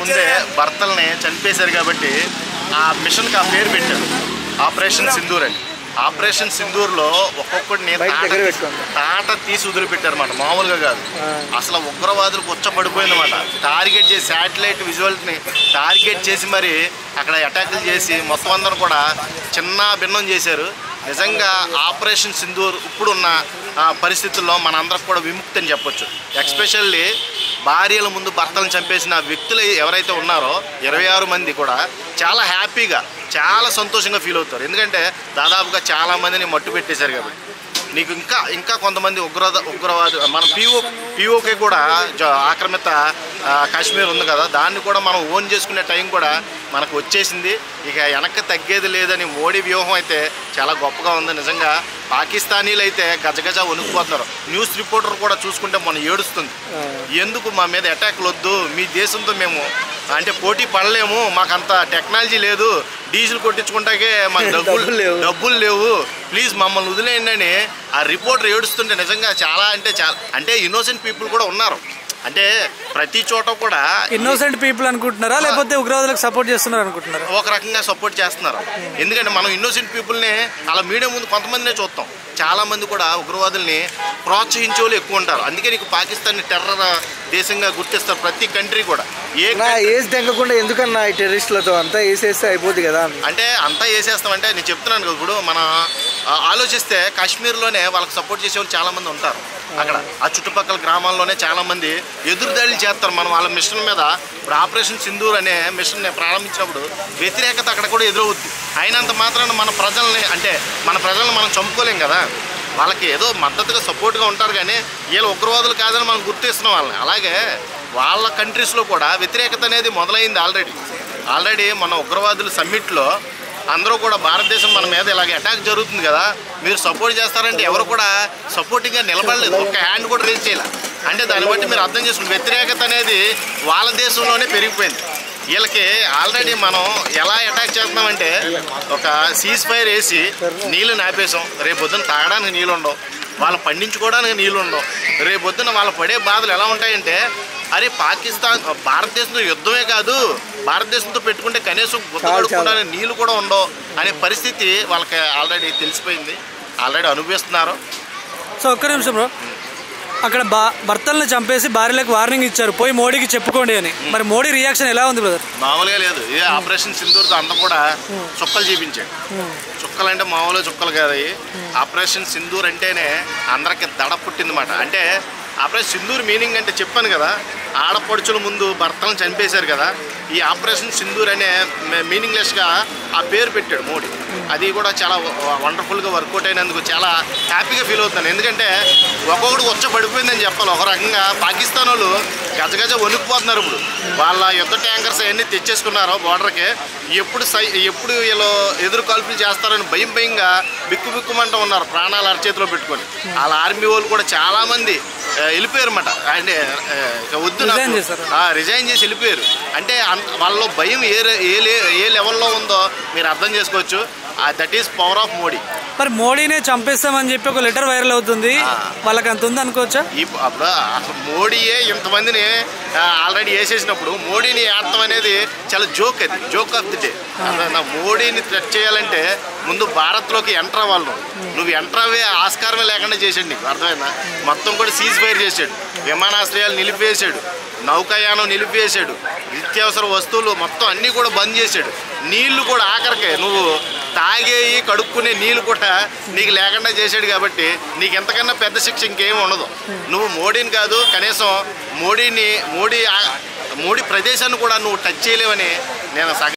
ముందే భర్తల్ని చంపేశారు కాబట్టి ఆ మిషన్కి ఆ పేరు పెట్టారు ఆపరేషన్ సింధూర్ అని. ఆపరేషన్ సింధూర్లో ఒక్కొక్కడిని తాట తీసి వదిలిపెట్టారు అన్నమాట, మామూలుగా కాదు. అసలు ఉగ్రవాదులకు ఉచ్చపడిపోయిందన్నమాట. టార్గెట్ చేసి శాటిలైట్ విజువల్ని టార్గెట్ చేసి మరి అక్కడ అటాకులు చేసి మొత్తం అందరూ కూడా చిన్న భిన్నం చేశారు. నిజంగా ఆపరేషన్ సింధూర్ ఇప్పుడున్న పరిస్థితుల్లో మనందరికి కూడా విముక్తి అని చెప్పొచ్చు. ఎస్పెషల్లీ భార్యల ముందు భర్తలను చంపేసిన వ్యక్తులు ఎవరైతే ఉన్నారో 26 మంది కూడా చాలా హ్యాపీగా చాలా సంతోషంగా ఫీల్ అవుతారు. ఎందుకంటే దాదాపుగా చాలామందిని మట్టు పెట్టేశారు కాబట్టి. నీకు ఇంకా కొంతమంది ఉగ్రవాదు మన పిఓకే కూడా ఆక్రమిత కాశ్మీర్ ఉంది కదా, దాన్ని కూడా మనం ఓన్ చేసుకునే టైం కూడా మనకు వచ్చేసింది. ఇక వెనక్కి తగ్గేది లేదని మోడీ వ్యూహం అయితే చాలా గొప్పగా ఉంది. నిజంగా పాకిస్తానీలు అయితే గజగజ వణుకుపోతున్నారు. న్యూస్ రిపోర్టర్ కూడా చూసుకుంటే మనం ఏడుస్తుంది, ఎందుకు మా మీద అటాక్లు వద్దు, మీ దేశంతో మేము అంటే పోటీ పడలేము, మాకంత టెక్నాలజీ లేదు, డీజిల్ కొట్టించుకుంటాకే మాకు డబ్బులు లేవు, ప్లీజ్ మమ్మల్ని వదిలేయండి అని ఆ రిపోర్టర్ ఏడుస్తుంటే నిజంగా చాలా అంటే ఇన్నోసెంట్ పీపుల్ కూడా ఉన్నారు. అంటే ప్రతి చోట కూడా ఇన్నోసెంట్ పీపుల్ అనుకుంటున్నారా లేకపోతే ఉగ్రవాదులకు సపోర్ట్ చేస్తున్నారు అనుకుంటున్నారా? ఒక రకంగా సపోర్ట్ చేస్తున్నారు. ఎందుకంటే మనం ఇన్నోసెంట్ పీపుల్ని అలా మీడియా ముందు కొంతమందినే చూస్తాం, చాలా మంది కూడా ఉగ్రవాదుల్ని ప్రోత్సహించే వాళ్ళు ఎక్కువ ఉంటారు. అందుకే నీకు పాకిస్తాన్ టెర్రర్ దేశంగా గుర్తిస్తారు ప్రతి కంట్రీ కూడా. ఏజ్ తగ్గకుండా ఎందుకన్నా ఈ టెర్రరిస్టులతో అంతా వేసేస్తే అయిపోద్ది కదా. అంటే అంతా వేసేస్తామంటే నేను చెప్తున్నాను కదా, ఇప్పుడు మన ఆలోచిస్తే కాశ్మీర్లోనే వాళ్ళకి సపోర్ట్ చేసే వాళ్ళు చాలామంది ఉంటారు. అక్కడ ఆ చుట్టుపక్కల గ్రామాల్లోనే చాలామంది ఎదురుదాడులు చేస్తారు మనం వాళ్ళ మిషన్ మీద. ఇప్పుడు ఆపరేషన్ సింధూర్ అనే మిషన్ ప్రారంభించినప్పుడు వ్యతిరేకత అక్కడ కూడా ఎదురవుద్ది. అయినంత మాత్రాన మన ప్రజల్ని మనం చంపుకోలేం కదా, వాళ్ళకి ఏదో మద్దతుగా సపోర్ట్గా ఉంటారు. కానీ వీళ్ళు ఉగ్రవాదులు కాదని మనం గుర్తిస్తున్నాం వాళ్ళని. అలాగే వాళ్ళ కంట్రీస్లో కూడా వ్యతిరేకత అనేది మొదలైంది ఆల్రెడీ మన ఉగ్రవాదుల సమ్మిట్లో అందరూ కూడా భారతదేశం మన మీద ఇలాగ అటాక్ జరుగుతుంది కదా, మీరు సపోర్ట్ చేస్తారంటే ఎవరు కూడా సపోర్టింగ్గా నిలబడలేదు, ఒక్క హ్యాండ్ కూడా రేజ్ చేయాలి. అంటే దాన్ని బట్టి మీరు అర్థం చేసుకుని వ్యతిరేకత అనేది వాళ్ళ దేశంలోనే పెరిగిపోయింది. వీళ్ళకి ఆల్రెడీ మనం ఎలా అటాక్ చేస్తున్నామంటే ఒక సీజ్ ఫైర్ వేసి నీళ్లు నాపేసాం, రేపొద్దున తాగడానికి నీళ్ళు ఉండవు, వాళ్ళు పండించుకోవడానికి నీళ్ళు ఉండవు, రేపొద్దున వాళ్ళు పడే బాధలు ఎలా ఉంటాయంటే అరే భారతదేశంతో యుద్ధమే కాదు, భారతదేశంతో పెట్టుకుంటే కనీసం గుర్తుపడుకోవడానికి నీళ్ళు కూడా ఉండవు అనే పరిస్థితి వాళ్ళకి ఆల్రెడీ తెలిసిపోయింది, ఆల్రెడీ అనుభవిస్తున్నారు. సో ఒక్క నిమిషం బ్రో, అక్కడ భర్తలను చంపేసి భార్యలకు వార్నింగ్ ఇచ్చారు, పోయి మోడీకి చెప్పుకోండి అని. మరి మోడీ రియాక్షన్ ఎలా ఉంది బ్రదర్? మామూలుగా లేదు. ఇదే ఆపరేషన్ సింధూర్తో అంతా కూడా చుక్కలు చూపించాడు. చుక్కలు అంటే మామూలుగా చుక్కలు కాదు. ఆపరేషన్ సింధూర్ అంటేనే అందరికి దడ పుట్టిందన్నమాట. అంటే ఆపరేషన్ సింధూర్ మీనింగ్ అంటే చెప్పాను కదా, ఆడపడుచుల ముందు భర్తలను చంపేశారు కదా, ఈ ఆపరేషన్ సింధూర్ అనే మీనింగ్లెస్గా ఆ పేరు పెట్టాడు మోడీ. అది కూడా చాలా వండర్ఫుల్గా వర్కౌట్ అయినందుకు చాలా హ్యాపీగా ఫీల్ అవుతున్నాను. ఎందుకంటే ఒక్కొక్కడు పడిపోయిందని చెప్పాలి. ఒక రకంగా పాకిస్తాన్ వాళ్ళు గజగజ వణుకుపోతున్నారు. ఇప్పుడు వాళ్ళ యుద్ధ ట్యాంకర్స్ అవన్నీ తెచ్చేసుకున్నారో బోర్డర్కి, ఎప్పుడు వీళ్ళు ఎదురు కాల్పులు చేస్తారని భయంగా బిక్కుమంటూ ఉన్నారు, ప్రాణాలు అరచేతిలో పెట్టుకొని. వాళ్ళ ఆర్మీ వాళ్ళు కూడా చాలామంది వెళ్ళిపోయారు అన్నమాట. అంటే వద్దు రిజైన్ చేసి వెళ్ళిపోయారు. అంటే వాళ్ళలో భయం ఏ లెవెల్లో ఉందో మీరు అర్థం చేసుకోవచ్చు. That is power of Modi. మరి మోడీనే చంపేస్తామని చెప్పి ఒక లెటర్ వైరల్ అవుతుంది, వాళ్ళకి అంత ఉంది అనుకోవచ్చా? అప్పుడు అసలు మోడీయే ఇంతమందిని ఆల్రెడీ వేసేసినప్పుడు మోడీని ఏడతాం అనేది చాలా జోక్. అది జోక్ ఆఫ్ ది డే. మోడీని థ్రెట్ చేయాలంటే ముందు భారత్లోకి ఎంటర్ అవ్వాలి. నువ్వు ఎంటర్ అవ్వే ఆస్కారమే లేకుండా చేసాడు. నీకు అర్థమైందా? మొత్తం కూడా సీజ్ ఫైర్ చేశాడు, విమానాశ్రయాలు నిలిపివేశాడు, నౌకాయానం నిలిపివేశాడు, నిత్యావసర వస్తువులు మొత్తం అన్నీ కూడా బంద్ చేశాడు. నీళ్లు కూడా ఆఖరికే నువ్వు తాగేయి కడుక్కునే నీళ్ళు కూడా నీకు లేకుండా చేశాడు. కాబట్టి నీకు ఎంతకన్నా పెద్ద శిక్ష ఇంకేమి ఉండదు. నువ్వు మోడీని కాదు, కనీసం మోడీ ప్రదేశాన్ని కూడా నువ్వు టచ్ చేయలేవని నేను